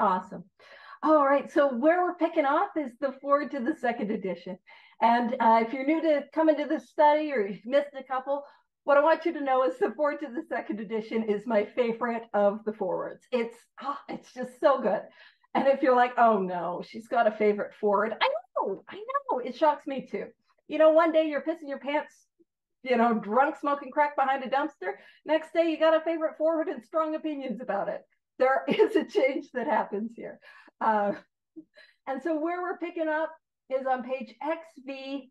Awesome. All right, so where we're picking off is the forward to the second edition. And if you're new to coming to this study or you've missed a couple, what I want you to know is the forward to the second edition is my favorite of the forwards. It's just so good. And if you're like, oh no, she's got a favorite forward, I know, it shocks me too. One day you're pissing your pants, drunk smoking crack behind a dumpster. Next day you got a favorite forward and strong opinions about it. There is a change that happens here. And so where we're picking up is on page XVIII.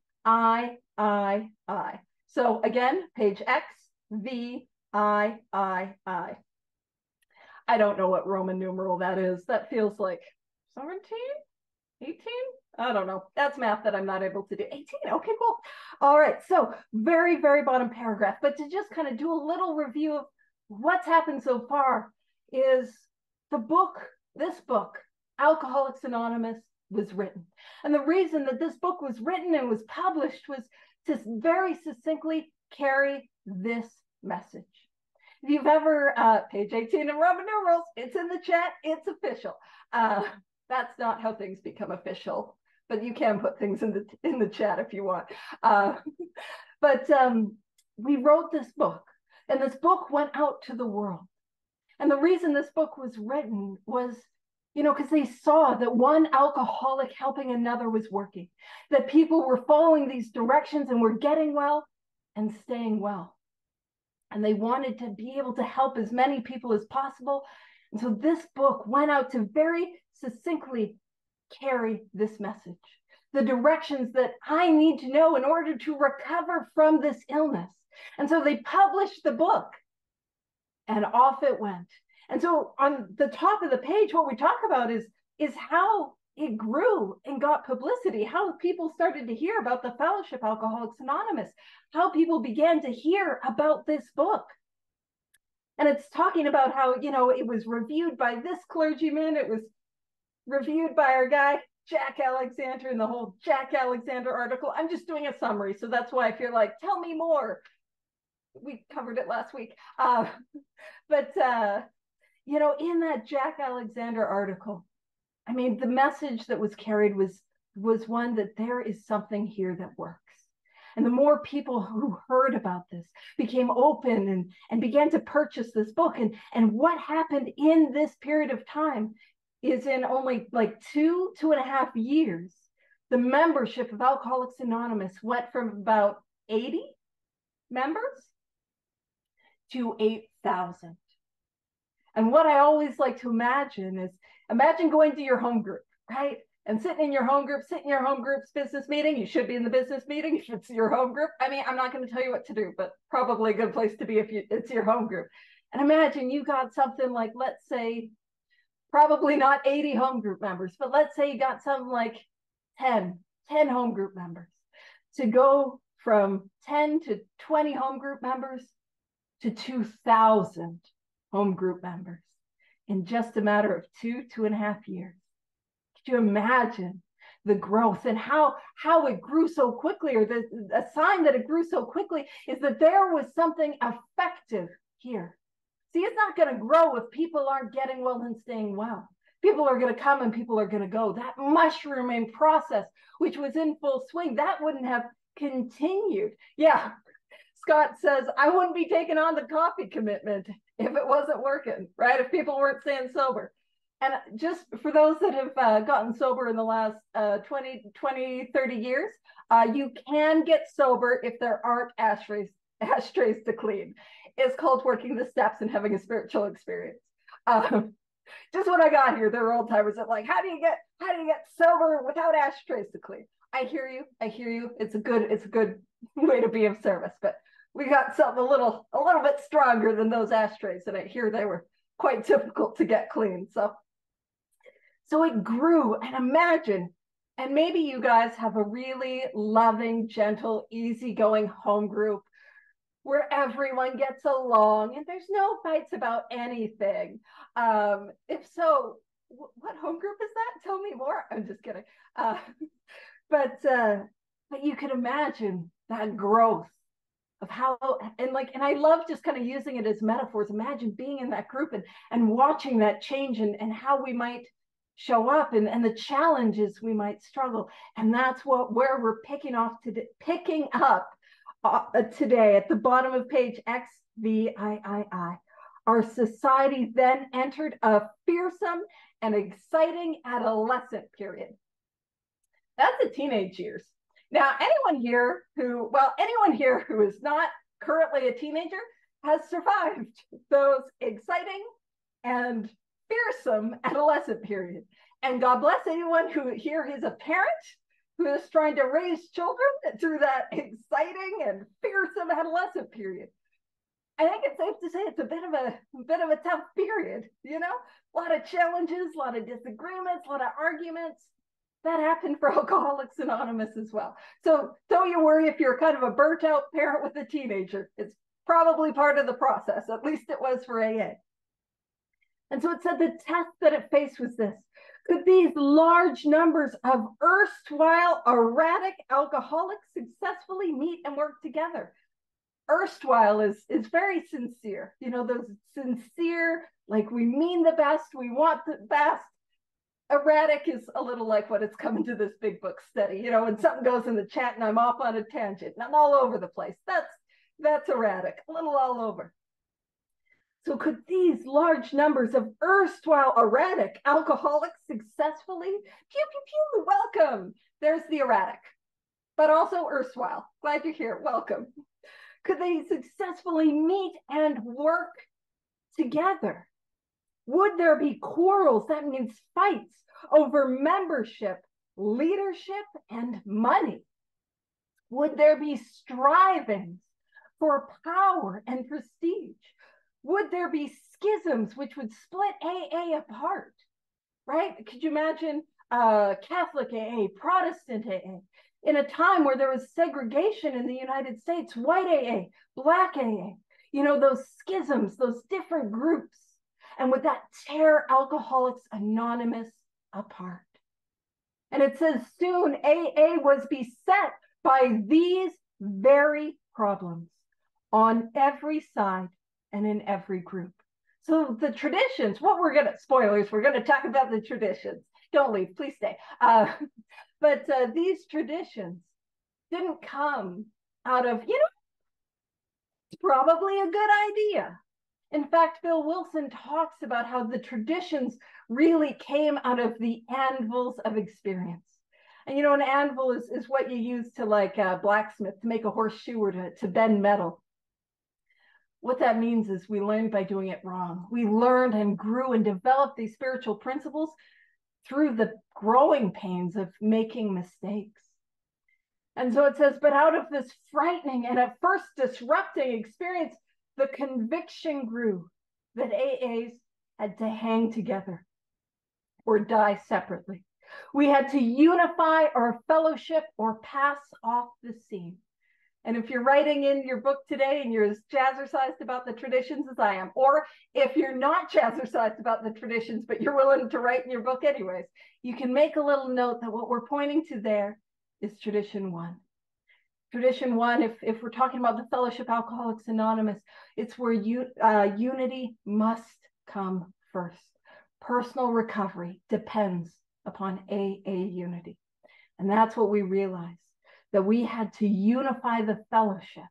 So again, page XVIII. I don't know what Roman numeral that is. That feels like 17, 18? I don't know. That's math that I'm not able to do. 18, okay, cool. All right, so very, very bottom paragraph. But to just kind of do a little review of what's happened so far is this book, Alcoholics Anonymous, was written. And the reason that this book was written and was published was to very succinctly carry this message. If you've ever, page 18 in Roman numerals, it's in the chat, it's official. That's not how things become official, but you can put things in the chat if you want. But we wrote this book, and this book went out to the world. And the reason this book was written was, because they saw that one alcoholic helping another was working, that people were following these directions and were getting well and staying well. And they wanted to be able to help as many people as possible. And so this book went out to very succinctly carry this message, the directions that I need to know in order to recover from this illness. And so they published the book, and off it went. And so on the top of the page, what we talk about is how it grew and got publicity, how people started to hear about the Fellowship Alcoholics Anonymous, how people began to hear about this book. And it's talking about how, it was reviewed by this clergyman, it was reviewed by our guy, Jack Alexander, in the whole Jack Alexander article. I'm just doing a summary, so that's why I feel like, tell me more. We covered it last week. But in that Jack Alexander article, the message that was carried was one that there is something here that works. And the more people who heard about this became open and began to purchase this book. And what happened in this period of time is in only like 2.5 years, the membership of Alcoholics Anonymous went from about 80 members to 8,000. And what I always like to imagine is, imagine going to your home group, right? And sitting in your home group's business meeting. You should be in the business meeting if it's your home group. I'm not going to tell you what to do, but probably a good place to be if it's your home group. And imagine you got something like, let's say, probably not 80 home group members, but let's say you got something like 10 home group members. To go from 10 to 20 home group members to 2,000 home group members in just a matter of 2.5 years. Could you imagine the growth and how it grew so quickly, or a sign that it grew so quickly is that there was something effective here. See, it's not going to grow if people aren't getting well and staying well. People are going to come and people are going to go. That mushrooming process, which was in full swing, that wouldn't have continued. Yeah, Scott says, I wouldn't be taking on the coffee commitment if it wasn't working, right? If people weren't staying sober. And just for those that have gotten sober in the last 20, 30 years, you can get sober if there aren't ashtrays to clean. It's called working the steps and having a spiritual experience. Just when I got here, there were old timers that like, how do you get sober without ashtrays to clean? I hear you. It's a good way to be of service, but we got something a little bit stronger than those ashtrays, and I hear they were quite difficult to get clean. So it grew, and imagine, and maybe you guys have a really loving, gentle, easygoing home group where everyone gets along and there's no fights about anything. If so, what home group is that? Tell me more. I'm just kidding. But you can imagine that growth of how, and I love just kind of using it as metaphors. Imagine being in that group and watching that change and how we might show up and the challenges we might struggle. And that's where we're picking up today at the bottom of page XVII. Our society then entered a fearsome and exciting adolescent period. That's the teenage years. Now, anyone here who is not currently a teenager has survived those exciting and fearsome adolescent period. And God bless anyone who here is a parent who is trying to raise children through that exciting and fearsome adolescent period. I think it's safe to say it's a bit of a tough period, you know? A lot of challenges, a lot of disagreements, a lot of arguments. That happened for Alcoholics Anonymous as well. So don't you worry if you're kind of a burnt out parent with a teenager. It's probably part of the process. At least it was for AA. And so it said the test that it faced was this. Could these large numbers of erstwhile erratic alcoholics successfully meet and work together? Erstwhile is very sincere. You know, those sincere, like we mean the best, we want the best. Erratic is a little like what it's coming to this big book study. You know, when something goes in the chat and I'm off on a tangent and I'm all over the place. That's erratic, a little all over. So could these large numbers of erstwhile erratic alcoholics successfully, welcome. There's the erratic, but also erstwhile. Glad you're here, welcome. Could they successfully meet and work together? Would there be quarrels, that means fights, over membership, leadership, and money? Would there be strivings for power and prestige? Would there be schisms which would split AA apart, right? Could you imagine Catholic AA, Protestant AA, in a time where there was segregation in the United States, white AA, black AA, you know, those schisms, those different groups. And would that tear Alcoholics Anonymous apart? And it says soon AA was beset by these very problems on every side and in every group. So the traditions, spoilers, we're going to talk about the traditions. Don't leave, please stay. But these traditions didn't come out of, it's probably a good idea. In fact, Bill Wilson talks about how the traditions really came out of the anvils of experience. And, an anvil is what you use to blacksmith to make a horseshoe or to bend metal. What that means is we learned by doing it wrong. We learned and grew and developed these spiritual principles through the growing pains of making mistakes. And so it says, but out of this frightening and at first disrupting experience, the conviction grew that AAs had to hang together or die separately. We had to unify our fellowship or pass off the scene. And if you're writing in your book today and you're as jazzercised about the traditions as I am, or if you're not jazzercised about the traditions, but you're willing to write in your book anyways, you can make a little note that what we're pointing to there is tradition one. Tradition one, if we're talking about the Fellowship Alcoholics Anonymous, it's where unity must come first. Personal recovery depends upon AA unity. And that's what we realized, that we had to unify the fellowship,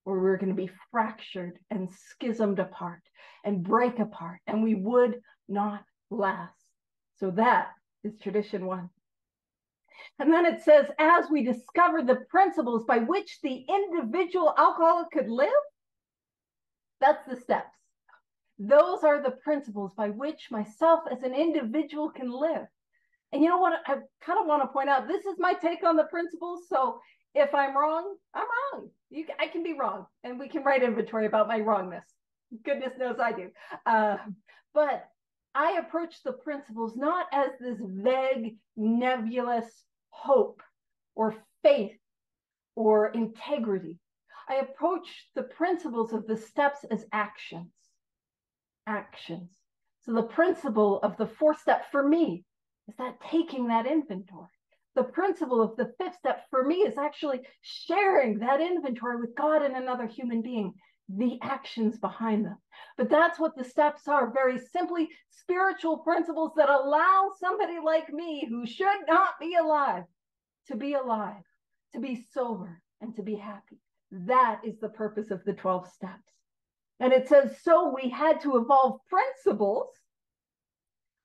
or we were going to be fractured and schismed apart and break apart, and we would not last. So that is tradition one. And then it says, as we discovered the principles by which the individual alcoholic could live, that's the steps. Those are the principles by which myself as an individual can live. And you know what? I kind of want to point out, this is my take on the principles. So if I'm wrong, I'm wrong. I can be wrong, and we can write inventory about my wrongness. Goodness knows I do. But I approach the principles not as this vague, nebulous hope or faith or integrity. I approach the principles of the steps as actions. Actions. So the principle of the fourth step for me is that taking that inventory, The principle of the fifth step for me is actually sharing that inventory with God and another human being, the actions behind them. But that's what the steps are, very simply spiritual principles that allow somebody like me who should not be alive, to be sober, and to be happy. That is the purpose of the 12 steps. And it says, so we had to evolve principles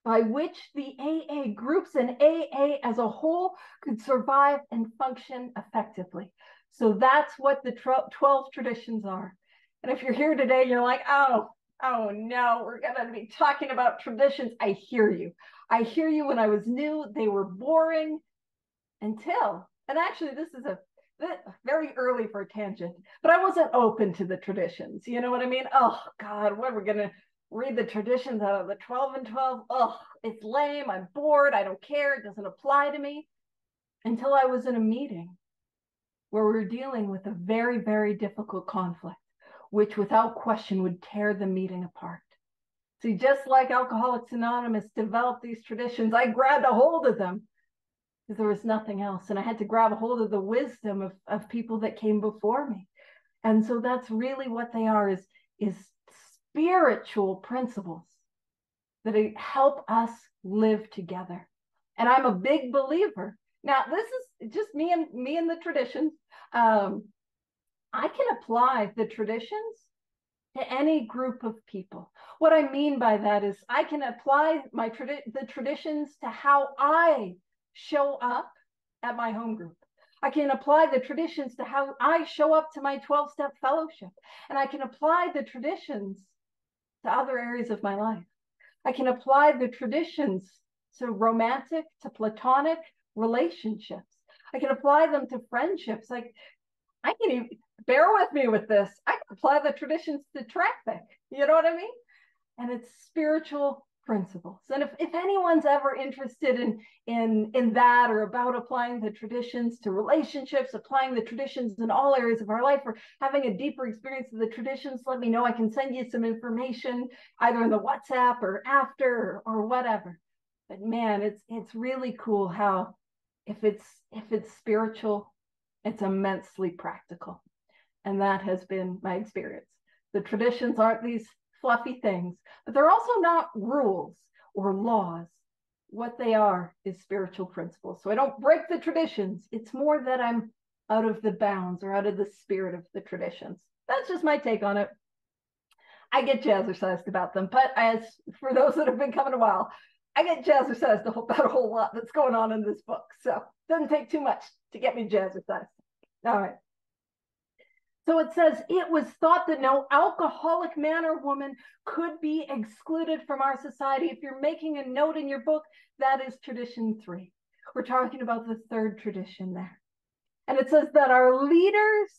by which the AA groups and AA as a whole could survive and function effectively. So that's what the 12 traditions are. And if you're here today, you're like, oh no, we're going to be talking about traditions. I hear you. I hear you. When I was new, they were boring until, and actually this is a very early for a tangent, but I wasn't open to the traditions. You know what I mean? Oh God, what, we're going to read the traditions out of the 12 and 12. Oh, it's lame. I'm bored. I don't care. It doesn't apply to me. Until I was in a meeting where we were dealing with a very, very difficult conflict, which without question would tear the meeting apart. See, just like Alcoholics Anonymous developed these traditions, I grabbed a hold of them because there was nothing else. And I had to grab a hold of the wisdom of people that came before me. And so that's really what they are, is spiritual principles that help us live together. And I'm a big believer. Now, this is just me and the traditions. I can apply the traditions to any group of people. What I mean by that is I can apply the traditions to how I show up at my home group. I can apply the traditions to how I show up to my 12-step fellowship. And I can apply the traditions to other areas of my life. I can apply the traditions to romantic, to platonic relationships. I can apply them to friendships. Like, I can even, bear with me with this, I can apply the traditions to traffic. You know what I mean? And it's spiritual principles. And if anyone's ever interested in that, or about applying the traditions to relationships, applying the traditions in all areas of our life, or having a deeper experience of the traditions, let me know. I can send you some information either in the WhatsApp or after or whatever. But man, it's really cool how if it's spiritual, it's immensely practical. And that has been my experience. The traditions aren't these fluffy things, but they're also not rules or laws. What they are is spiritual principles. So I don't break the traditions. It's more that I'm out of the bounds or out of the spirit of the traditions. That's just my take on it. I get jazzercised about them, but as for those that have been coming a while, I get jazzercised about a whole lot that's going on in this book. So it doesn't take too much to get me jazzercised. All right. So it says, it was thought that no alcoholic man or woman could be excluded from our society. If you're making a note in your book, that is tradition 3. We're talking about the third tradition there. And it says that our leaders,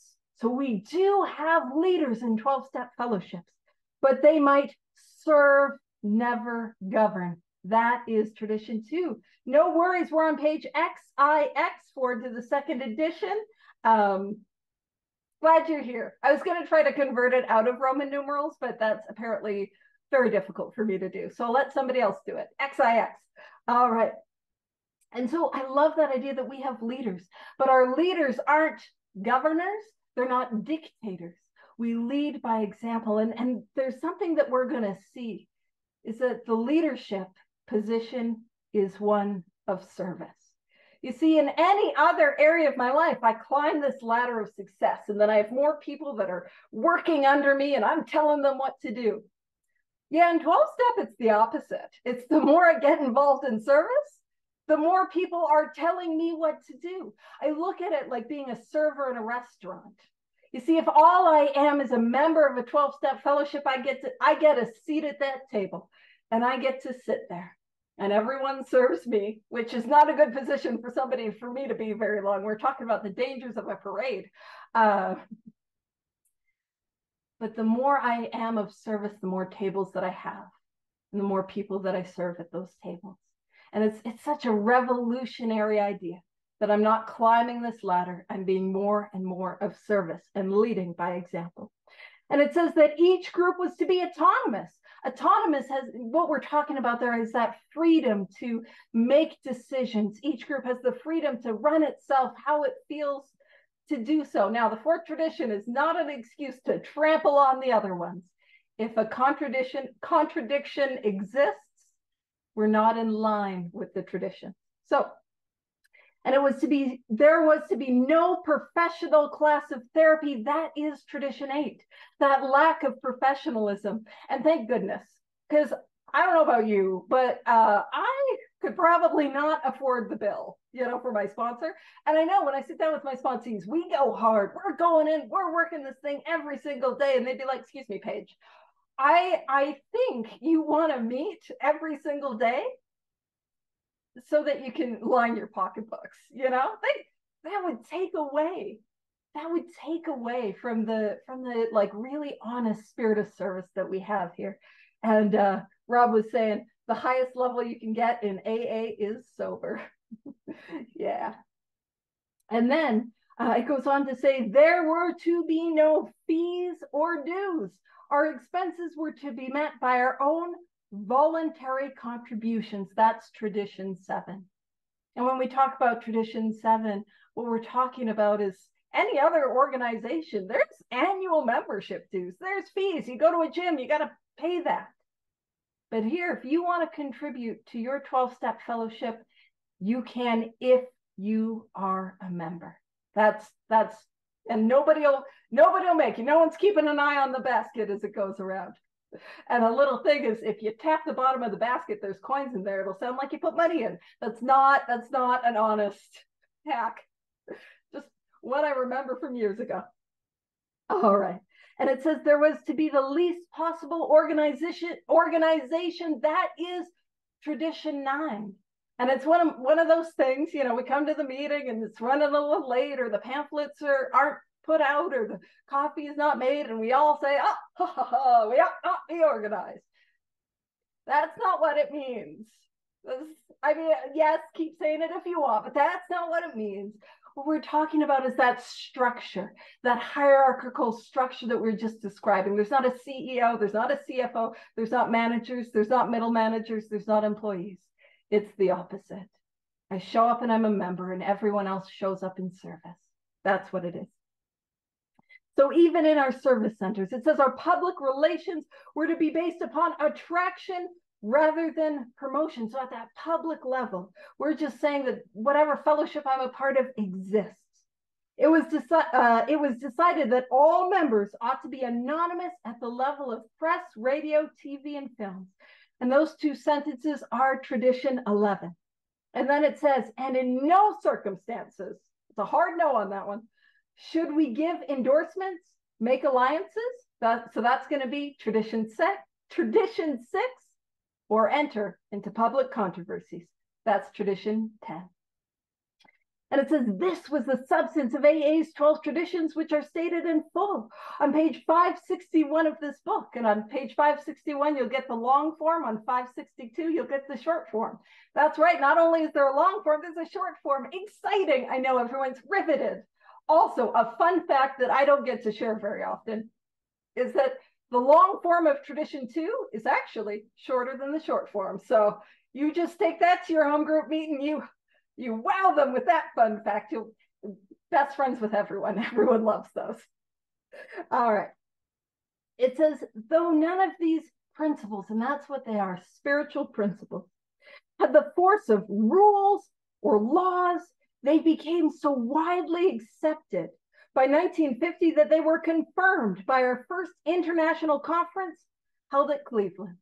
so we do have leaders in 12-step fellowships, but they might serve, never govern. That is tradition 2. No worries, we're on page XIX forward to the 2nd edition. Glad you're here. I was going to try to convert it out of Roman numerals, but that's apparently very difficult for me to do. So I'll let somebody else do it. XIX. All right. And so I love that idea that we have leaders, but our leaders aren't governors. They're not dictators. We lead by example. And there's something that we're going to see is that the leadership position is one of service. You see, in any other area of my life, I climb this ladder of success, and then I have more people that are working under me, and I'm telling them what to do. Yeah, in 12-step, it's the opposite. It's the more I get involved in service, the more people are telling me what to do. I look at it like being a server in a restaurant. You see, if all I am is a member of a 12-step fellowship, I get a seat at that table, and I get to sit there. And everyone serves me, which is not a good position for me to be very long. We're talking about the dangers of a parade. But the more I am of service, the more tables that I have, and the more people that I serve at those tables. And it's such a revolutionary idea that I'm not climbing this ladder. I'm being more and more of service and leading by example. And it says that each group was to be autonomous, Autonomous has, what we're talking about there is that freedom to make decisions. Each group has the freedom to run itself how it feels to do so. Now, the fourth tradition is not an excuse to trample on the other ones. If a contradiction exists, we're not in line with the tradition. So, and there was to be no professional class of therapy. That is tradition 8, that lack of professionalism. And thank goodness, because I don't know about you, but I could probably not afford the bill, for my sponsor. And I know when I sit down with my sponsees, we go hard. We're going in, we're working this thing every single day. And they'd be like, excuse me, Paige, I think you want to meet every single day so that you can line your pocketbooks, that would take away from the like really honest spirit of service that we have here. And Rob was saying the highest level you can get in AA is sober. Yeah. And then it goes on to say there were to be no fees or dues. Our expenses were to be met by our own voluntary contributions. That's tradition 7. And when we talk about tradition 7, what we're talking about is any other organization. There's annual membership dues. There's fees. You go to a gym, you got to pay that. But here, if you want to contribute to your 12-step fellowship, you can if you are a member. That's and nobody will make you. No one's keeping an eye on the basket as it goes around. And a little thing is, if you tap the bottom of the basket, there's coins in there. It'll sound like you put money in. That's not an honest hack. Just what I remember from years ago. All right. And it says there was to be the least possible organization. That is tradition 9. And it's one of those things, we come to the meeting and it's running a little late, or the pamphlets aren't put out, or the coffee is not made, and we all say, we ought not be organized. That's not what it means. Yes, keep saying it if you want, but that's not what it means. What we're talking about is that structure, that hierarchical structure that we're just describing. There's not a CEO, there's not a CFO, there's not managers, there's not middle managers, there's not employees. It's the opposite. I show up and I'm a member, and everyone else shows up in service. That's what it is. So even in our service centers, it says our public relations were to be based upon attraction rather than promotion. So at that public level, we're just saying that whatever fellowship I'm a part of exists. It was decided that all members ought to be anonymous at the level of press, radio, TV, and films. And those 2 sentences are tradition 11. And then it says, and in no circumstances, it's a hard no on that one, should we give endorsements, make alliances? So that's going to be tradition 6, or enter into public controversies. That's tradition 10. And it says this was the substance of AA's 12 traditions, which are stated in full on page 561 of this book. And on page 561, you'll get the long form. On 562, you'll get the short form. That's right. Not only is there a long form, there's a short form. Exciting. I know everyone's riveted. Also, a fun fact that I don't get to share very often is that the long form of tradition 2 is actually shorter than the short form. So you just take that to your home group meeting, you wow them with that fun fact. You'll best friends with everyone. Everyone loves those. All right. It says, though none of these principles, and that's what they are, spiritual principles, had the force of rules or laws, they became so widely accepted by 1950 that they were confirmed by our first international conference held at Cleveland.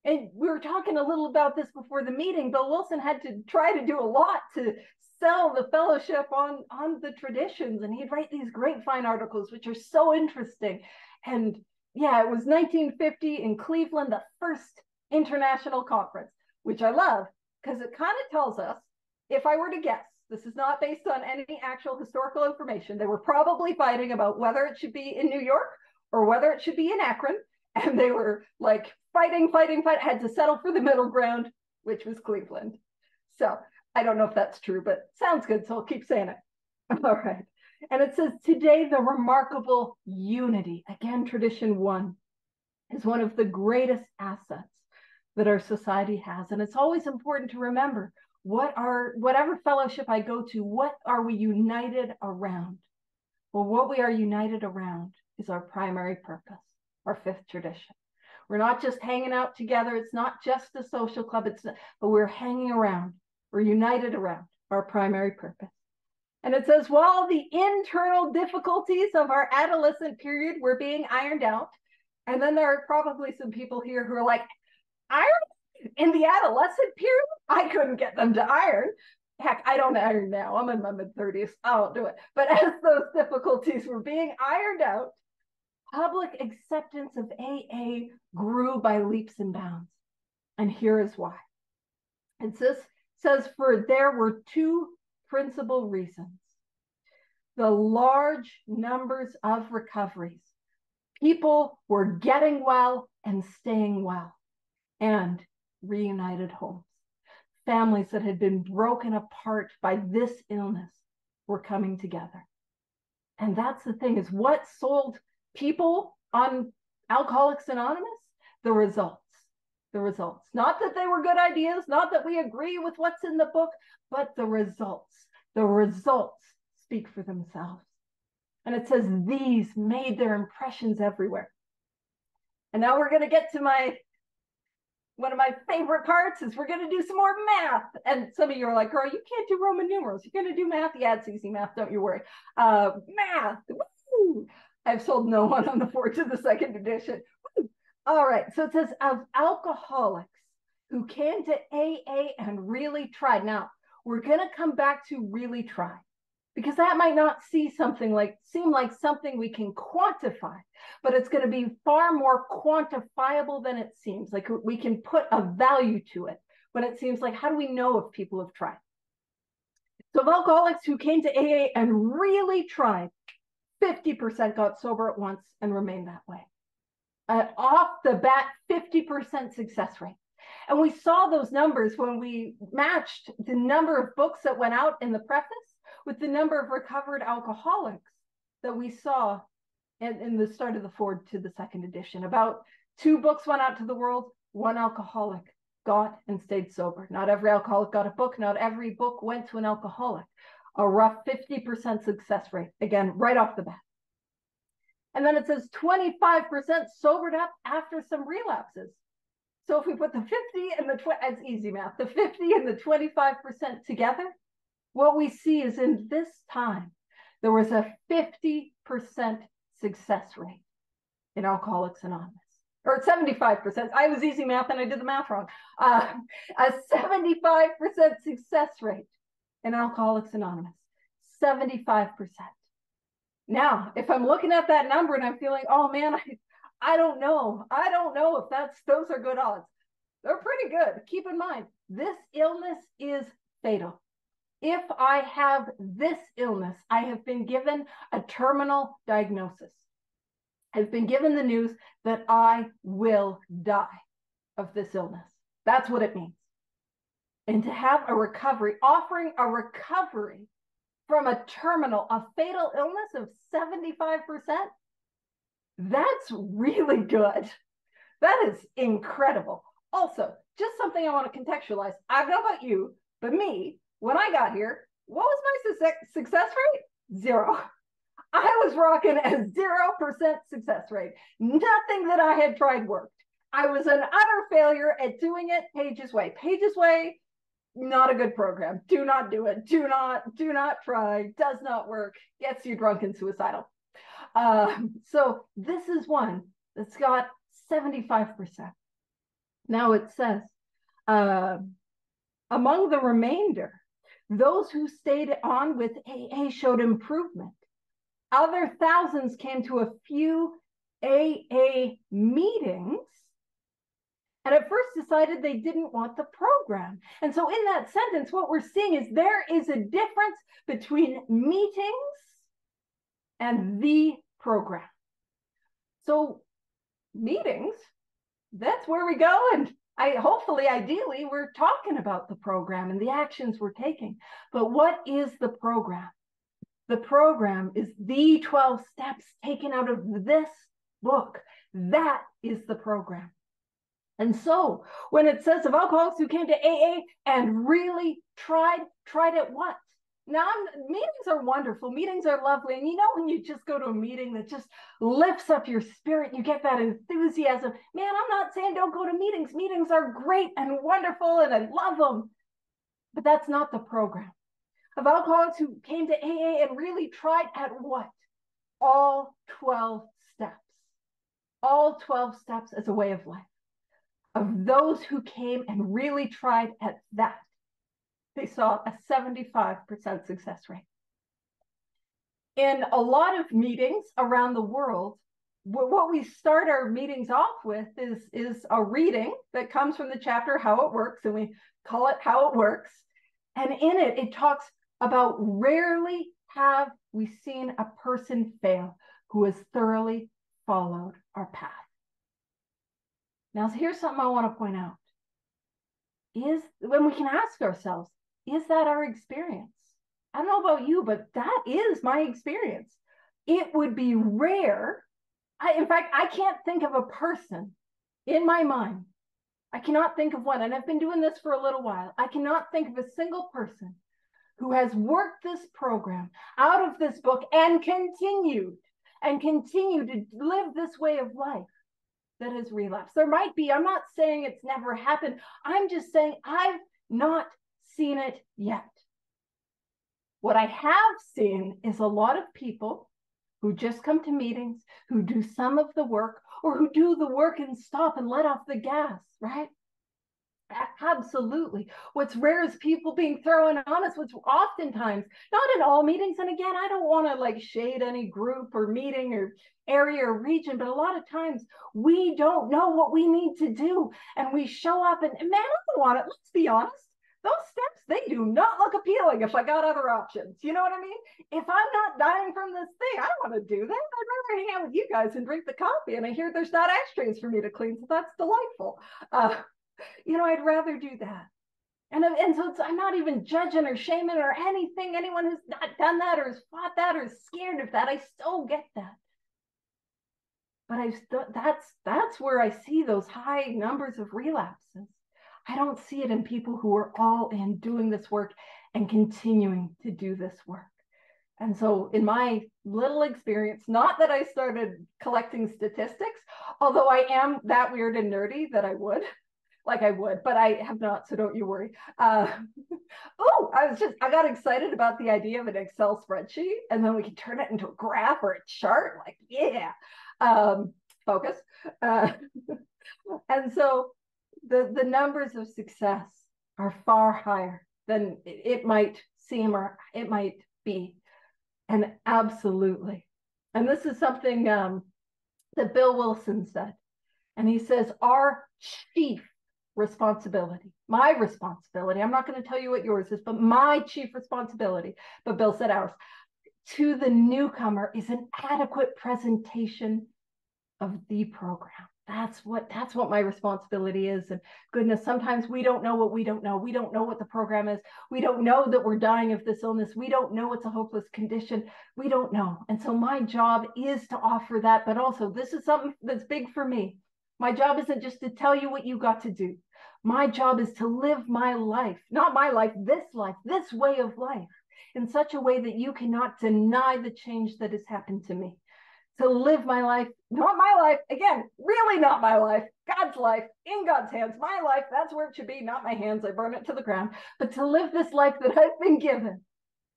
And we were talking a little about this before the meeting. Bill Wilson had to try to do a lot to sell the fellowship on the traditions. And he'd write these great fine articles, which are so interesting. And yeah, it was 1950 in Cleveland, the first international conference, which I love because it kind of tells us, if I were to guess, this is not based on any actual historical information. They were probably fighting about whether it should be in New York or whether it should be in Akron. And they were like fighting, had to settle for the middle ground, which was Cleveland. So I don't know if that's true, but sounds good. So I'll keep saying it. All right. And it says today, the remarkable unity, again, tradition 1, is one of the greatest assets that our society has. And it's always important to remember whatever fellowship I go to, what are we united around? Well, what we are united around is our primary purpose, our fifth tradition. We're not just hanging out together. It's not just a social club, but we're hanging around. We're united around our primary purpose. And it says, while the internal difficulties of our adolescent period were being ironed out, and then there are probably some people here who are like, iron in the adolescent period? I couldn't get them to iron. Heck, I don't iron now. I'm in my mid-30s. I won't do it. But as those difficulties were being ironed out, public acceptance of AA grew by leaps and bounds. And here is why. It says, for there were two principal reasons. The large numbers of recoveries. People were getting well and staying well, and reunited homes. Families that had been broken apart by this illness were coming together. And that's the thing, is what sold people on Alcoholics Anonymous? The results. The results. Not that they were good ideas, not that we agree with what's in the book, but the results. The results speak for themselves. And it says these made their impressions everywhere. And now we're going to get to one of my favorite parts is we're going to do some more math. And some of you are like, girl, you can't do Roman numerals. You're going to do math? Yeah, it's easy math. Don't you worry. Math. Woo! I've sold no one on the 4th to the 2nd edition. Woo! All right. So it says, of alcoholics who came to AA and really tried. Now, we're going to come back to really try, because that might not seem like something we can quantify, but it's going to be far more quantifiable than it seems. Like we can put a value to it when it seems like, how do we know if people have tried? So of alcoholics who came to AA and really tried, 50% got sober at once and remained that way. Off the bat, 50% success rate. And we saw those numbers when we matched the number of books that went out in the preface with the number of recovered alcoholics that we saw in the start of the 4th to the 2nd edition. About 2 books went out to the world, 1 alcoholic got and stayed sober. Not every alcoholic got a book. Not every book went to an alcoholic. A rough 50% success rate, again, right off the bat. And then it says 25% sobered up after some relapses. So if we put the 50 and it's easy math, the 50 and the 25% together, what we see is in this time, there was a 50% success rate in Alcoholics Anonymous, or 75%. I was easy math and I did the math wrong. A 75% success rate in Alcoholics Anonymous, 75%. Now, if I'm looking at that number and I'm feeling, oh man, I don't know if those are good odds. They're pretty good. Keep in mind, this illness is fatal. If I have this illness, I have been given a terminal diagnosis. I've been given the news that I will die of this illness. That's what it means. And to have a recovery, offering a recovery from a fatal illness of 75%, that's really good. That is incredible. Also, just something I want to contextualize. I don't know about you, but me, when I got here, what was my success rate? 0. I was rocking a 0% success rate. Nothing that I had tried worked. I was an utter failure at doing it Page's Way. Page's Way, not a good program. Do not do it. Do not try. Does not work. Gets you drunk and suicidal. So this is one that's got 75%. Now it says, among the remainder, those who stayed on with AA showed improvement. Other thousands came to a few AA meetings and at first decided they didn't want the program. And so in that sentence, what we're seeing is there is a difference between meetings and the program. So meetings, that's where we go. And hopefully, ideally, we're talking about the program and the actions we're taking. But what is the program? The program is the 12 steps taken out of this book. That is the program. And so when it says of alcoholics who came to AA and really tried it what? Now, meetings are wonderful. Meetings are lovely. And you know, when you just go to a meeting that just lifts up your spirit, you get that enthusiasm. Man, I'm not saying don't go to meetings. Meetings are great and wonderful, and I love them. But that's not the program. Of alcoholics who came to AA and really tried at what? All 12 steps. All 12 steps as a way of life. Of those who came and really tried at that, they saw a 75% success rate. In a lot of meetings around the world, what we start our meetings off with is a reading that comes from the chapter How It Works, and we call it How It Works. And in it, it talks about rarely have we seen a person fail who has thoroughly followed our path. Now, here's something I want to point out. Is when we can ask ourselves, is that our experience? I don't know about you, but that is my experience. It would be rare. In fact, I can't think of a person in my mind. I cannot think of one, and I've been doing this for a little while. I cannot think of a single person who has worked this program out of this book and continued to live this way of life that has relapsed. There might be, I'm not saying it's never happened. I'm just saying I've not seen it yet. What I have seen is a lot of people who just come to meetings, who do some of the work, or who do the work and stop and let off the gas, right? Absolutely. What's rare is people being thrown on us, which oftentimes, not in all meetings, and again, I don't want to like shade any group or meeting or area or region, but a lot of times we don't know what we need to do, and we show up and man, I don't want it. Let's be honest. Those steps, they do not look appealing if I got other options. You know what I mean? If I'm not dying from this thing, I don't want to do that. I'd rather hang out with you guys and drink the coffee. And I hear there's not ashtrays for me to clean, so that's delightful. I'd rather do that. And so I'm not even judging or shaming or anything. Anyone who's not done that or has fought that or is scared of that, I still get that. But that's where I see those high numbers of relapses. I don't see it in people who are all in doing this work and continuing to do this work. And so in my little experience, not that I started collecting statistics, although I am that weird and nerdy that I would, but I have not, so don't you worry. I got excited about the idea of an Excel spreadsheet, and then we could turn it into a graph or a chart, like, yeah, focus. And so the numbers of success are far higher than it might seem or it might be. And absolutely. And this is something that Bill Wilson said. And he says, our chief responsibility, my responsibility, I'm not going to tell you what yours is, but my chief responsibility, but Bill said ours, to the newcomer is an adequate presentation of the program. That's what my responsibility is. And goodness, sometimes we don't know what we don't know. We don't know what the program is. We don't know that we're dying of this illness. We don't know it's a hopeless condition. We don't know. And so my job is to offer that, but also this is something that's big for me. My job isn't just to tell you what you got to do. My job is to live my life, not my life, this way of life in such a way that you cannot deny the change that has happened to me. To live my life, not my life, again, really not my life, God's life, in God's hands, my life, that's where it should be, not my hands, I burn it to the ground, but to live this life that I've been given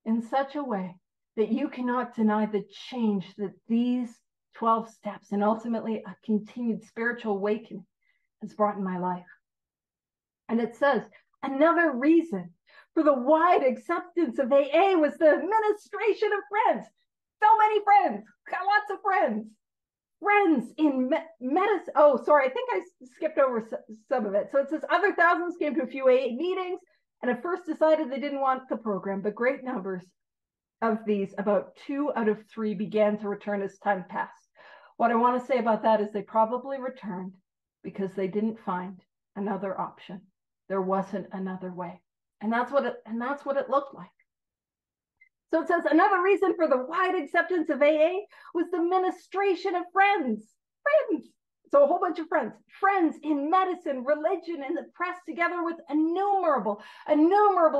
in such a way that you cannot deny the change that these 12 steps and ultimately a continued spiritual awakening has brought in my life. And it says, another reason for the wide acceptance of AA was the Ministration of Friends. So many friends, got lots of friends. Friends in medicine. Oh, sorry, I think I skipped over some of it. So it says other thousands came to a few AA meetings and at first decided they didn't want the program, but great numbers of these, about 2 out of 3, began to return as time passed. What I want to say about that is they probably returned because they didn't find another option. There wasn't another way. And that's what it looked like. So it says another reason for the wide acceptance of AA was the Ministration of Friends. Friends. So a whole bunch of friends in medicine, religion, and the press, together with innumerable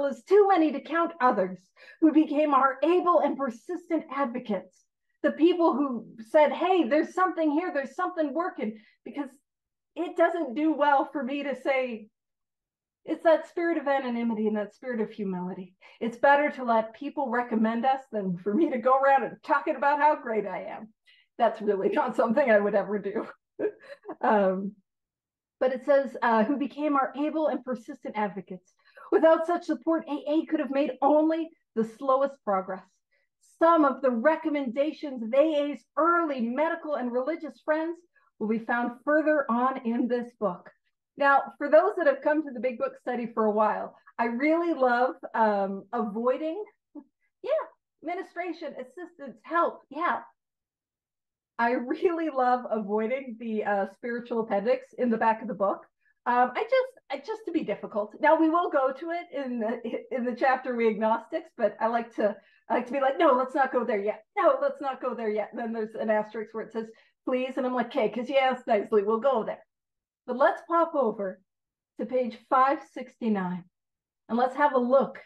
is too many to count others, who became our able and persistent advocates. The people who said, hey, there's something here, there's something working, because it doesn't do well for me to say, it's that spirit of anonymity and that spirit of humility. It's better to let people recommend us than for me to go around and talking about how great I am. That's really not something I would ever do. But it says, who became our able and persistent advocates. Without such support, AA could have made only the slowest progress. Some of the recommendations of AA's early medical and religious friends will be found further on in this book. Now, for those that have come to the Big Book study for a while, I really love avoiding, ministration, assistance, help, I really love avoiding the spiritual appendix in the back of the book. I just to be difficult. Now we will go to it in the chapter We Agnostics, but I like to be like, no, let's not go there yet. No, let's not go there yet. And then there's an asterisk where it says, please. And I'm like, okay, because you asked nicely, we'll go there. But let's pop over to page 569 and let's have a look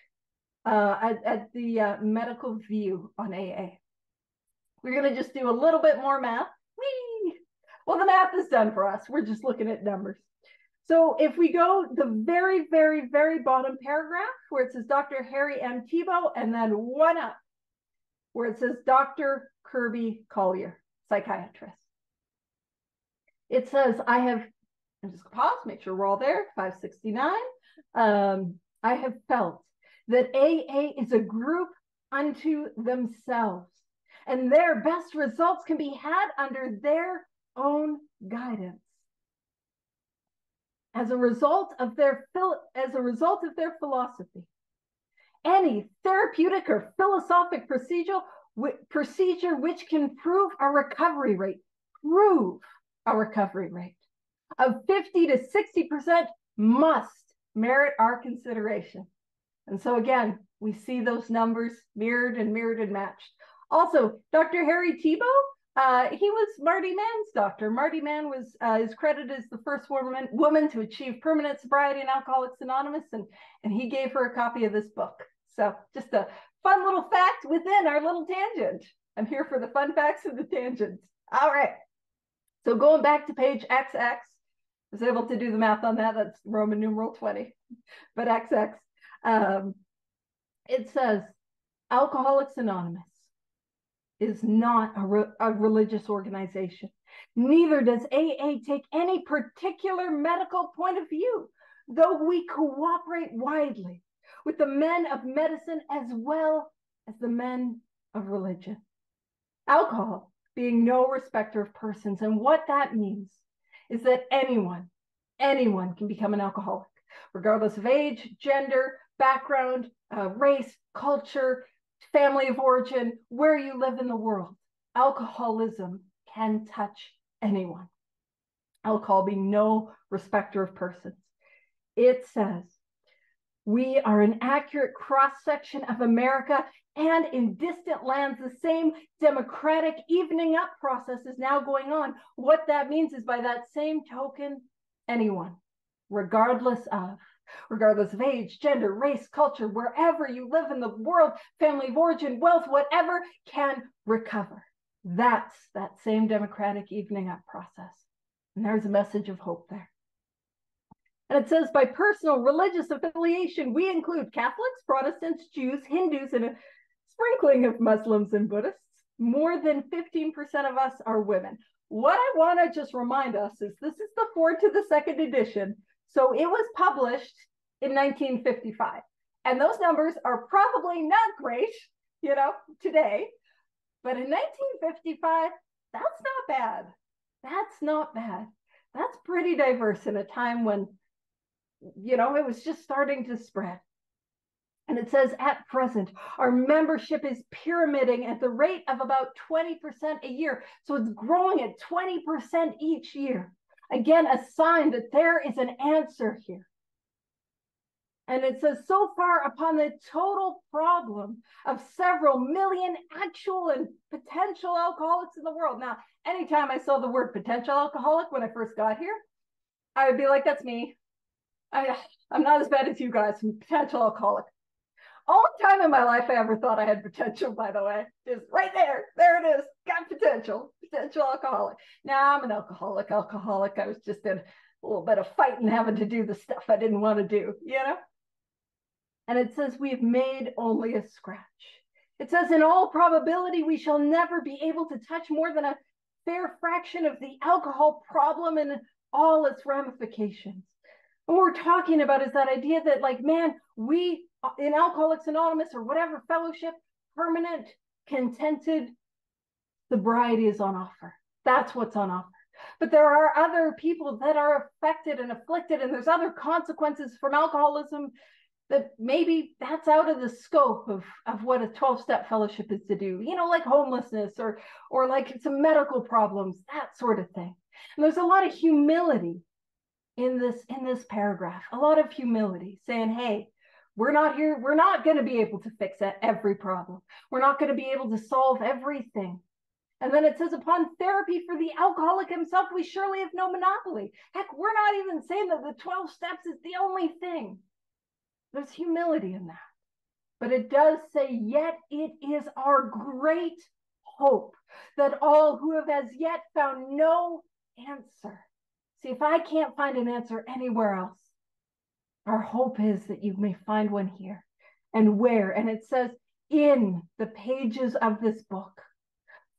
at the medical view on AA. We're going to just do a little bit more math. Whee! Well, the math is done for us. We're just looking at numbers. So if we go the very, very, very bottom paragraph where it says Dr. Harry M. Tebow, and then one up where it says Dr. Kirby Collier, psychiatrist. It says, I'm just going to pause, make sure we're all there, 569. I have felt that AA is a group unto themselves, and their best results can be had under their own guidance. As a result of their philosophy, any therapeutic or philosophic procedure which can prove a recovery rate of 50 to 60% must merit our consideration. And so again, we see those numbers mirrored and matched. Also, Dr. Harry Tebow, he was Marty Mann's doctor. Marty Mann is credited as the first woman to achieve permanent sobriety in Alcoholics Anonymous, and he gave her a copy of this book. So just a fun little fact within our little tangent. I'm here for the fun facts and the tangents. All right. So going back to page XX, I was able to do the math on that. That's Roman numeral 20, but XX. It says Alcoholics Anonymous is not a religious organization. Neither does AA take any particular medical point of view, though we cooperate widely with the men of medicine as well as the men of religion. Alcohol being no respecter of persons. And what that means is that anyone can become an alcoholic, regardless of age, gender, background, race, culture, family of origin, where you live in the world. Alcoholism can touch anyone. Alcohol being no respecter of persons. It says, we are an accurate cross-section of America, and in distant lands, the same democratic evening up process is now going on. What that means is, by that same token, anyone, regardless of age, gender, race, culture, wherever you live in the world, family of origin, wealth, whatever, can recover. That's that same democratic evening up process. And there's a message of hope there. And it says, by personal religious affiliation, we include Catholics, Protestants, Jews, Hindus, and a sprinkling of Muslims and Buddhists. More than 15% of us are women. What I want to just remind us is this is the 4 to the 2nd edition. So it was published in 1955. And those numbers are probably not great, today. But in 1955, that's not bad. That's not bad. That's pretty diverse in a time when, it was just starting to spread. And it says, at present, our membership is pyramiding at the rate of about 20% a year. So it's growing at 20% each year. Again, a sign that there is an answer here. And it says, so far upon the total problem of several million actual and potential alcoholics in the world. Now, anytime I saw the word potential alcoholic when I first got here, I would be like, that's me. I'm not as bad as you guys. I'm a potential alcoholic. Only time in my life I ever thought I had potential, by the way, is right there. There it is. Got potential alcoholic. Now I'm an alcoholic. I was just in a little bit of fighting, having to do the stuff I didn't want to do, you know? And it says, we've made only a scratch. It says, in all probability, we shall never be able to touch more than a fair fraction of the alcohol problem and all its ramifications. What we're talking about is that idea that, like, man, we in Alcoholics Anonymous or whatever fellowship, permanent, contented sobriety is on offer. That's what's on offer. But there are other people that are affected and afflicted, and there's other consequences from alcoholism that maybe that's out of the scope of what a 12-step fellowship is to do, you know, like homelessness or like some medical problems, that sort of thing. And there's a lot of humility in this paragraph, a lot of humility, saying, hey, we're not here, we're not going to be able to fix every problem. We're not going to be able to solve everything. And then it says, upon therapy for the alcoholic himself, we surely have no monopoly. Heck, we're not even saying that the 12 steps is the only thing. There's humility in that. But it does say, yet it is our great hope that all who have as yet found no answer. See, if I can't find an answer anywhere else, our hope is that you may find one here. And where? And it says, in the pages of this book,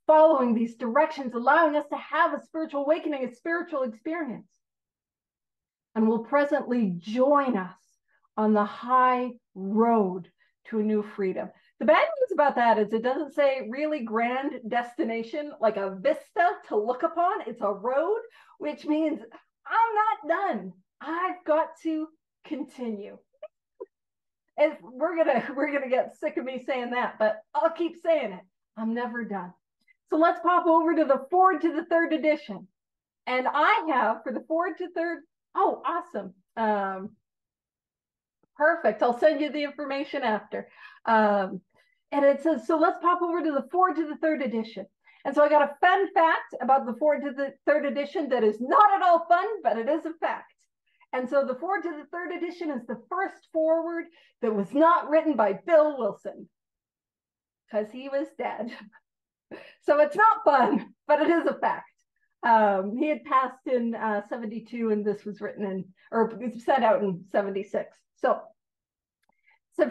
following these directions, allowing us to have a spiritual awakening, a spiritual experience, and will presently join us on the high road to a new freedom. The bad news about that is it doesn't say really grand destination, like a vista to look upon. It's a road, which means I'm not done. I've got to continue. And we're gonna get sick of me saying that, but I'll keep saying it. I'm never done. So let's pop over to the forward to the third edition. And I have for the forward to third, oh, awesome. Perfect. I'll send you the information after. And it says, so let's pop over to the forward to the third edition. And so I got a fun fact about the forward to the third edition that is not at all fun, but it is a fact. And so the forward to the third edition is the first forward that was not written by Bill Wilson because he was dead. So it's not fun, but it is a fact. He had passed in 72 and this was written in, or sent out in 76. So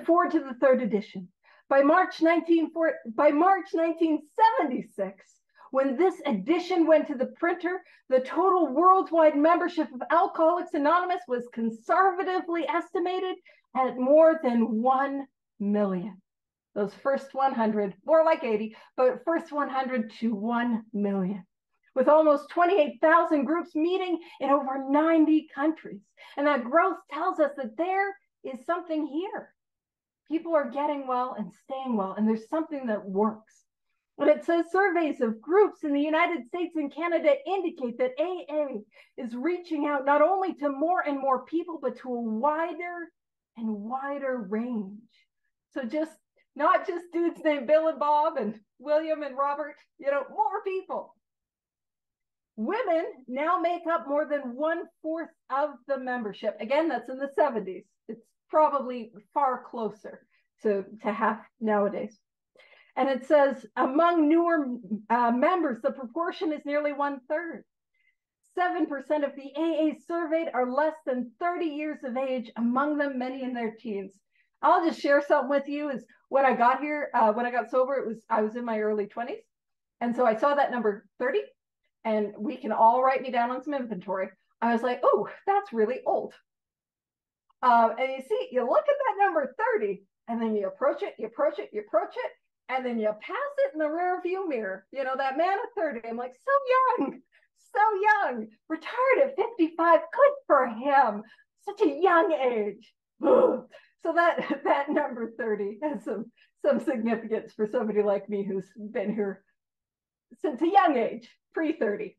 forward to the third edition. By March 1976, when this edition went to the printer, the total worldwide membership of Alcoholics Anonymous was conservatively estimated at more than 1 million. Those first 100, more like 80, but first 100 to 1 million. With almost 28,000 groups meeting in over 90 countries. And that growth tells us that there is something here. People are getting well and staying well, and there's something that works. But it says surveys of groups in the United States and Canada indicate that AA is reaching out not only to more and more people, but to a wider and wider range. So not just dudes named Bill and Bob and William and Robert, you know, more people. Women now make up more than 1/4 of the membership. Again, that's in the 70s. It's probably far closer to half nowadays. And it says among newer members, the proportion is nearly 1/3. 7% of the AA surveyed are less than 30 years of age, among them many in their teens. I'll just share something with you. Is when I got here, when I got sober, I was in my early 20s. And so I saw that number 30, and we can all write me down on some inventory. I was like, oh, that's really old. And you see, you look at that number 30, and then you approach it, and then you pass it in the rear view mirror. You know, that man at 30, I'm like, so young, retired at 55, good for him. Such a young age. So that number 30 has some significance for somebody like me who's been here since a young age, pre-30.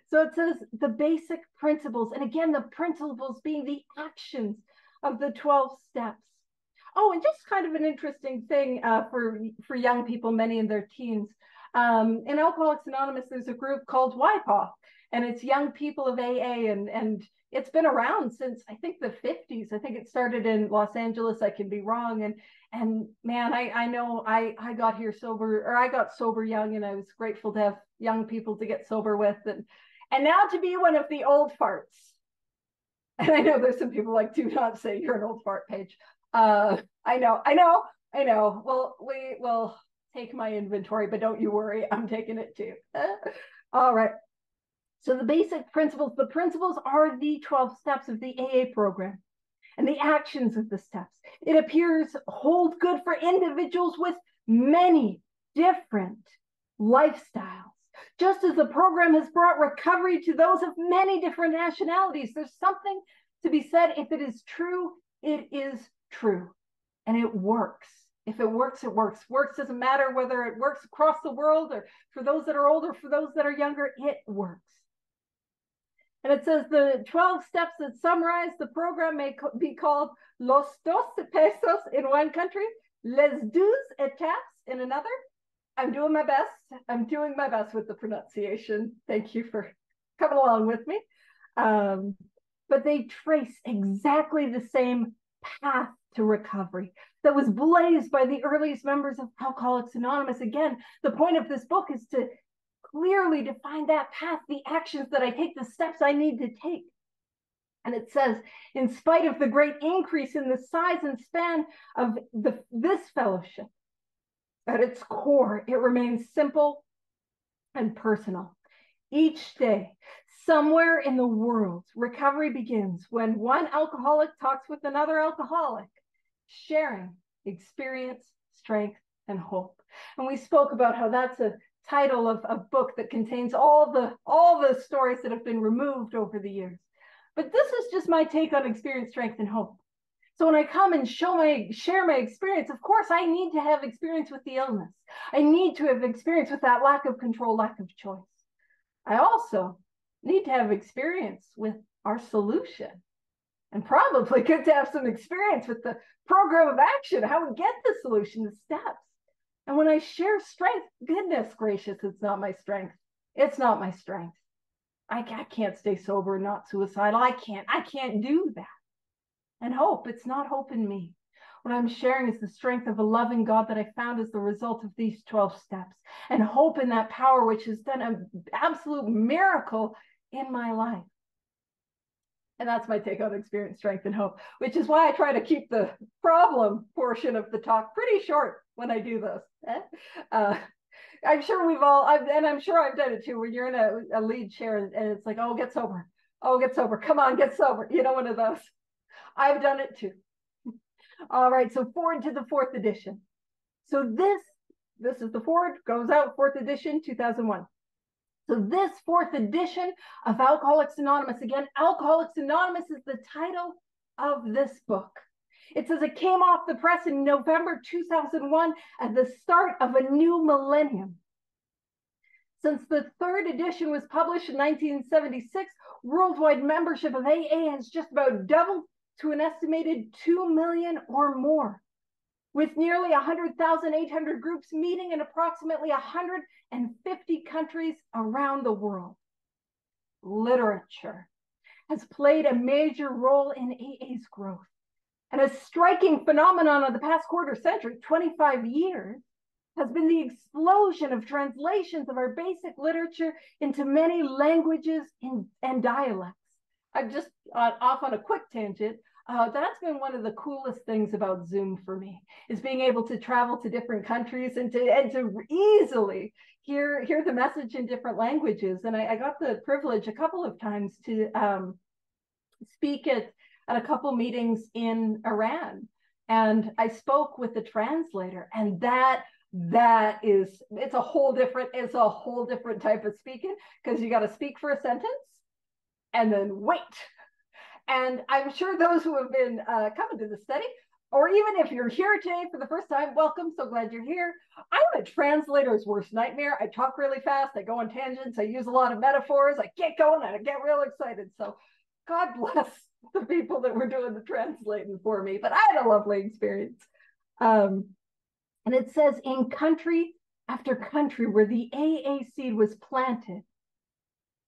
So it says the basic principles, and again, the principles being the actions of the 12 steps. Oh, and just kind of an interesting thing for young people, many in their teens. In Alcoholics Anonymous, there's a group called YPAW, and it's young people of AA, and it's been around since I think the 50s. I think it started in Los Angeles. I can be wrong. And man, I know I got here sober, or I got sober young, and I was grateful to have young people to get sober with, and now to be one of the old farts. And I know there's some people like, do not say you're an old fart, Paige. I know. Well, we will take my inventory, but don't you worry, I'm taking it too. All right. So the basic principles, the principles are the 12 steps of the AA program and the actions of the steps. It appears hold good for individuals with many different lifestyles. Just as the program has brought recovery to those of many different nationalities, there's something to be said. If it is true, it is true. And it works. If it works, it works. Works doesn't matter whether it works across the world or for those that are older, for those that are younger, it works. And it says the 12 steps that summarize the program may be called Los 12 pesos in one country, Les 12 étapes in another. I'm doing my best. I'm doing my best with the pronunciation. Thank you for coming along with me. But they trace exactly the same path to recovery that was blazed by the earliest members of Alcoholics Anonymous. Again, the point of this book is to clearly define that path, the actions that I take, the steps I need to take. And it says, in spite of the great increase in the size and span of this fellowship, at its core, it remains simple and personal. Each day, somewhere in the world, recovery begins when one alcoholic talks with another alcoholic, sharing experience, strength, and hope. And we spoke about how that's a title of a book that contains all the stories that have been removed over the years. But this is just my take on experience, strength, and hope. So when I come and share my experience, of course, I need to have experience with the illness. I need to have experience with that lack of control, lack of choice. I also need to have experience with our solution, and probably good to have some experience with the program of action, how we get the solution, the steps. And when I share strength, goodness gracious, it's not my strength. It's not my strength. I can't stay sober and not suicidal. I can't do that. And hope, it's not hope in me. What I'm sharing is the strength of a loving God that I found as the result of these 12 steps, and hope in that power which has done an absolute miracle in my life. And that's my take on experience, strength, and hope, which is why I try to keep the problem portion of the talk pretty short when I do this. I'm sure I'm sure I've done it too, when you're in a lead chair and it's like, oh, get sober. Oh, get sober. Come on, get sober. You know, one of those. I've done it too. All right, so forward to the 4th edition. So this is the forward, goes out, 4th edition, 2001. So this 4th edition of Alcoholics Anonymous, again, Alcoholics Anonymous is the title of this book. It says it came off the press in November 2001 at the start of a new millennium. Since the 3rd edition was published in 1976, worldwide membership of AA has just about doubled to an estimated 2 million or more, with nearly 100,800 groups meeting in approximately 150 countries around the world. Literature has played a major role in AA's growth. And a striking phenomenon of the past quarter century, 25 years, has been the explosion of translations of our basic literature into many languages and dialects. I'm just off on a quick tangent. That's been one of the coolest things about Zoom for me, is being able to travel to different countries and to easily hear the message in different languages. And I got the privilege a couple of times to speak at a couple meetings in Iran, and I spoke with the translator, and it's a whole different type of speaking, because you got to speak for a sentence and then wait. And I'm sure those who have been coming to the study, or even if you're here today for the first time, welcome, so glad you're here. I'm a translator's worst nightmare. I talk really fast, I go on tangents, I use a lot of metaphors, I get going and I get real excited. So God bless the people that were doing the translating for me, but I had a lovely experience. And it says, in country after country where the AA seed was planted,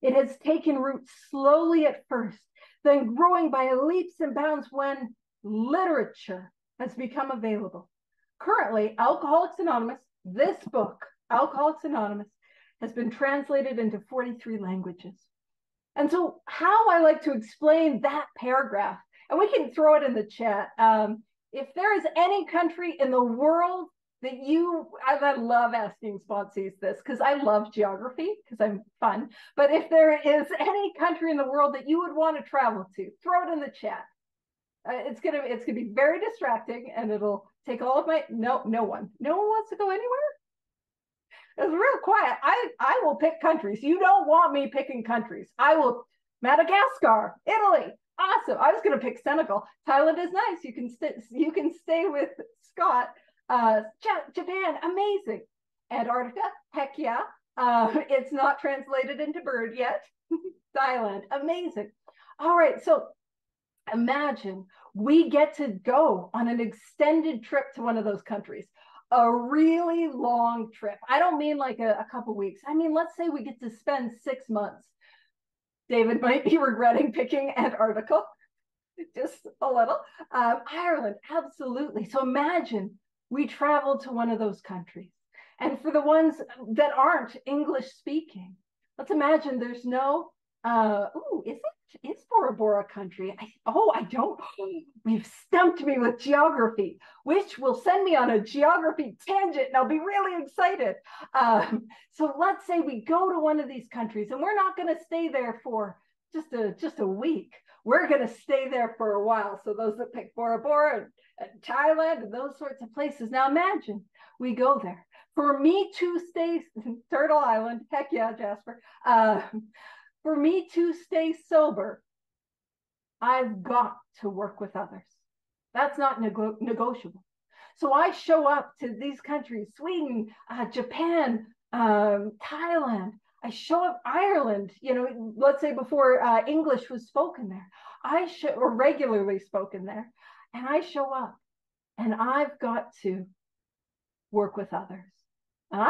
it has taken root slowly at first, then growing by leaps and bounds when literature has become available. Currently, Alcoholics Anonymous, this book, Alcoholics Anonymous, has been translated into 43 languages. And so how I like to explain that paragraph, and we can throw it in the chat. If there is any country in the world that I love asking sponsees this because I love geography because I'm fun. But if there is any country in the world that you would want to travel to, throw it in the chat. It's gonna be very distracting, and it'll take all of my no one wants to go anywhere. It's real quiet. I will pick countries. You don't want me picking countries. I will. Madagascar, Italy, awesome. I was going to pick Senegal. Thailand is nice. You can stay with Scott. Japan, amazing. Antarctica, heck yeah. It's not translated into bird yet. Thailand, amazing. All right, so imagine we get to go on an extended trip to one of those countries. A really long trip. I don't mean like a couple weeks. I mean, let's say we get to spend 6 months. David might be regretting picking Antarctica, just a little. Ireland, absolutely. So imagine we travel to one of those countries. And for the ones that aren't English speaking, let's imagine there's no, is Bora Bora country? I don't. We've stumped me with geography, which will send me on a geography tangent, and I'll be really excited. So let's say we go to one of these countries, and we're not going to stay there for just a week. We're going to stay there for a while. So those that pick Bora Bora and Thailand and those sorts of places. Now imagine we go there. For me to stay, Turtle Island, heck yeah, Jasper. For me to stay sober, I've got to work with others. That's not negotiable. So I show up to these countries, Sweden, Japan, Thailand. I show up Ireland, let's say before English was spoken there. Or regularly spoken there. And I show up and I've got to work with others. And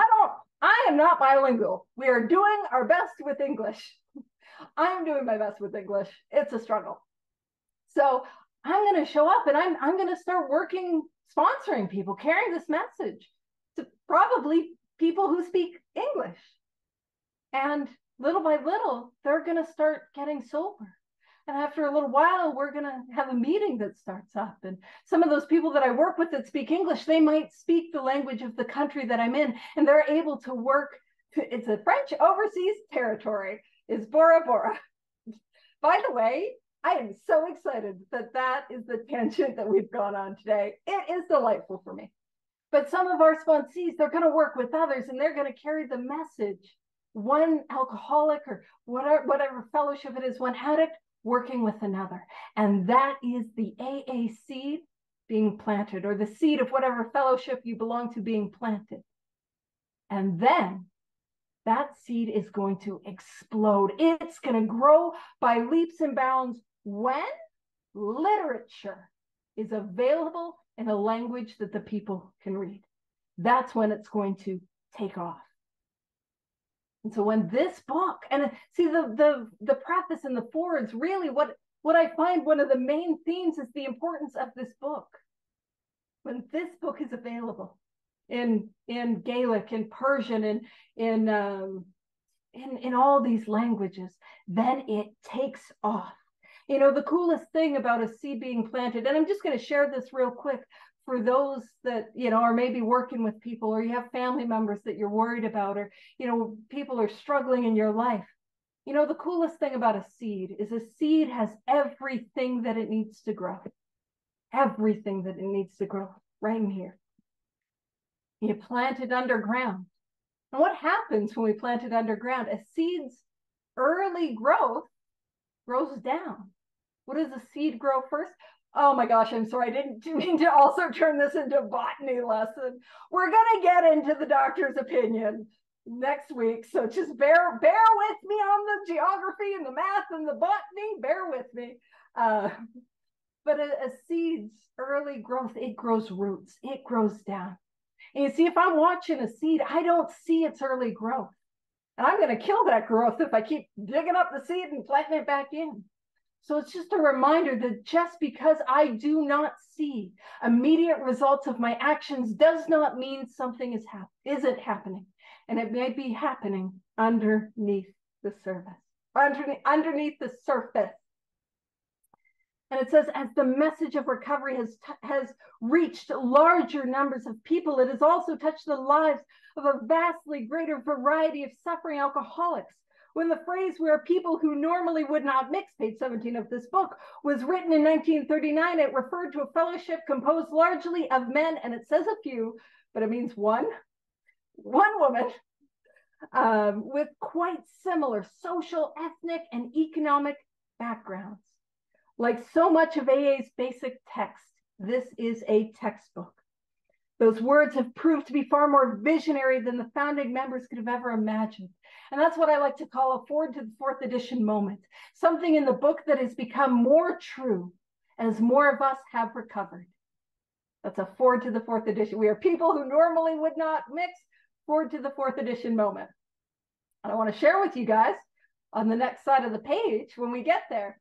I am not bilingual. We are doing our best with English. I'm doing my best with English. It's a struggle. So I'm going to show up and I'm going to start working, sponsoring people, carrying this message to probably people who speak English. And little by little, they're going to start getting sober. And after a little while, we're going to have a meeting that starts up. And some of those people that I work with that speak English, they might speak the language of the country that I'm in, and they're able to work. It's a French overseas territory, is Bora Bora. By the way, I am so excited that is the tangent that we've gone on today. It is delightful for me. But some of our sponsees, they're going to work with others, and they're going to carry the message. One alcoholic or whatever fellowship it is, one addict working with another. And that is the AA seed being planted, or the seed of whatever fellowship you belong to being planted. And then that seed is going to explode. It's going to grow by leaps and bounds when literature is available in a language that the people can read. That's when it's going to take off. And so when this book, and see the preface and the forwards, really what I find one of the main themes is the importance of this book. When this book is available in Gaelic, in Persian, in all these languages, then it takes off. The coolest thing about a seed being planted, and I'm just going to share this real quick for those that, are maybe working with people, or you have family members that you're worried about, or, people are struggling in your life. The coolest thing about a seed is a seed has everything that it needs to grow. Everything that it needs to grow right in here. You plant it underground. And what happens when we plant it underground? A seed's early growth grows down. What does a seed grow first? Oh my gosh, I'm sorry. I didn't mean to also turn this into a botany lesson. We're going to get into the doctor's opinion next week. So just bear with me on the geography and the math and the botany. Bear with me. But a seed's early growth, it grows roots, it grows down. And you see, if I'm watching a seed, I don't see its early growth. And I'm going to kill that growth if I keep digging up the seed and planting it back in. So it's just a reminder that just because I do not see immediate results of my actions does not mean something isn't happening. And it may be happening underneath the surface. Underneath the surface. And it says, as the message of recovery has reached larger numbers of people, it has also touched the lives of a vastly greater variety of suffering alcoholics. When the phrase, "we are people who normally would not mix," page 17 of this book, was written in 1939, it referred to a fellowship composed largely of men, and it says a few, but it means one woman, with quite similar social, ethnic, and economic backgrounds. Like so much of AA's basic text, this is a textbook. Those words have proved to be far more visionary than the founding members could have ever imagined. And that's what I like to call a forward to the fourth edition moment. Something in the book that has become more true as more of us have recovered. That's a forward to the fourth edition. We are people who normally would not mix. Forward to the fourth edition moment. And I want to share with you guys on the next side of the page when we get there.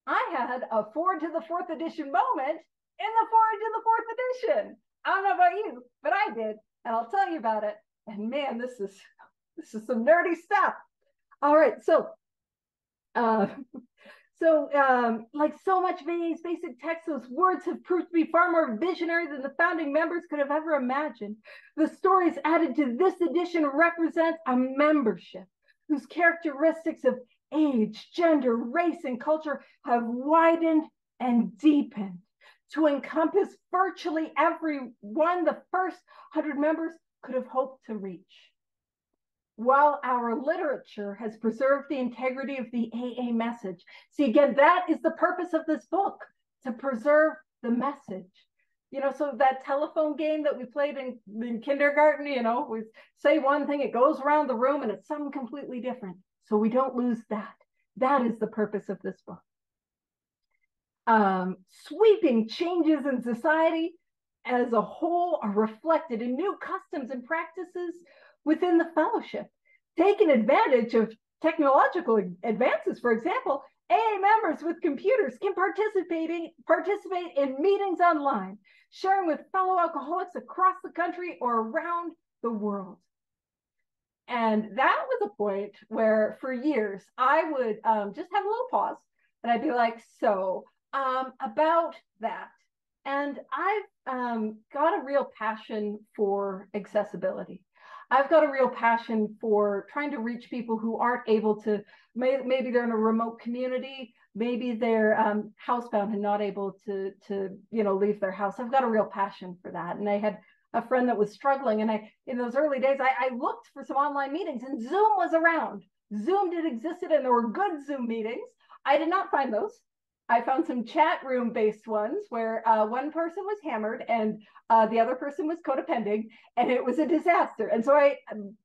I had a forward to the fourth edition moment in the forward to the fourth edition. I don't know about you, but I did, and I'll tell you about it. And man, this is some nerdy stuff. All right, so like so much of AA's basic text, those words have proved to be far more visionary than the founding members could have ever imagined. The stories added to this edition represent a membership whose characteristics of age, gender, race, and culture have widened and deepened to encompass virtually everyone the first 100 members could have hoped to reach. While our literature has preserved the integrity of the AA message. See, again, that is the purpose of this book, to preserve the message. You know, so that telephone game that we played in kindergarten, you know, we say one thing, it goes around the room and it's something completely different. So we don't lose that. That is the purpose of this book. Sweeping changes in society as a whole are reflected in new customs and practices within the fellowship. Taking advantage of technological advances, for example, AA members with computers can participate in meetings online, sharing with fellow alcoholics across the country or around the world. And that was a point where for years I would just have a little pause and I'd be like, so about that. And I've got a real passion for accessibility. I've got a real passion for trying to reach people who aren't able to, maybe they're in a remote community, maybe they're housebound and not able to leave their house. I've got a real passion for that. And I had a friend that was struggling, and in those early days, I looked for some online meetings, and Zoom was around. Zoom did existed, and there were good Zoom meetings. I did not find those. I found some chat room based ones where one person was hammered and the other person was codependent, and it was a disaster. And so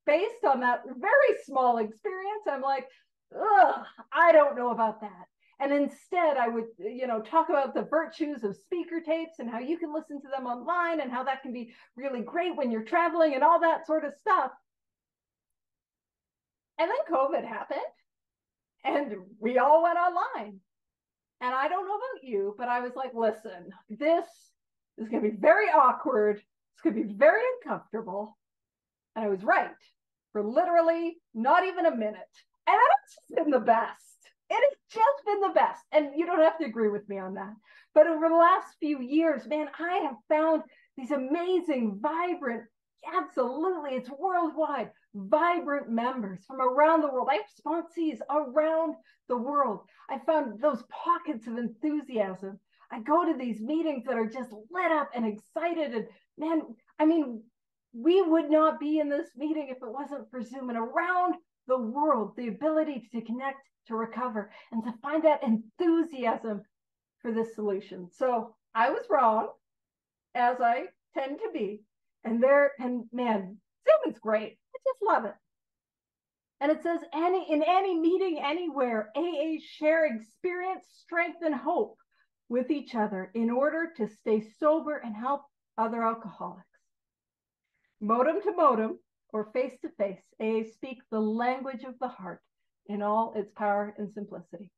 based on that very small experience, I'm like, ugh, I don't know about that. And instead, I would, talk about the virtues of speaker tapes and how you can listen to them online and how that can be really great when you're traveling and all that sort of stuff. And then COVID happened and we all went online. And I don't know about you, but I was like, listen, this is going to be very awkward. It's going to be very uncomfortable. And I was right for literally not even a minute. And that's just been the best. It has just been the best. And you don't have to agree with me on that. But over the last few years, man, I have found these amazing, vibrant, absolutely, it's worldwide, vibrant members from around the world. I have sponsees around the world. I found those pockets of enthusiasm. I go to these meetings that are just lit up and excited. And man, I mean, we would not be in this meeting if it wasn't for Zoom. And around the world, the ability to connect, to recover, and to find that enthusiasm for this solution. So I was wrong, as I tend to be. And man, Zoom is great. I just love it. And it says, in any meeting anywhere, AAs share experience, strength, and hope with each other in order to stay sober and help other alcoholics. Modem to modem, or face to face, AAs speak the language of the heart in all its power and simplicity.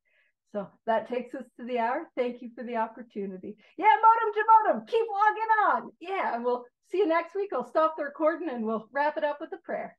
So that takes us to the hour. Thank you for the opportunity. Yeah, modem to modem, keep logging on. Yeah, and we'll see you next week. I'll stop the recording and we'll wrap it up with a prayer.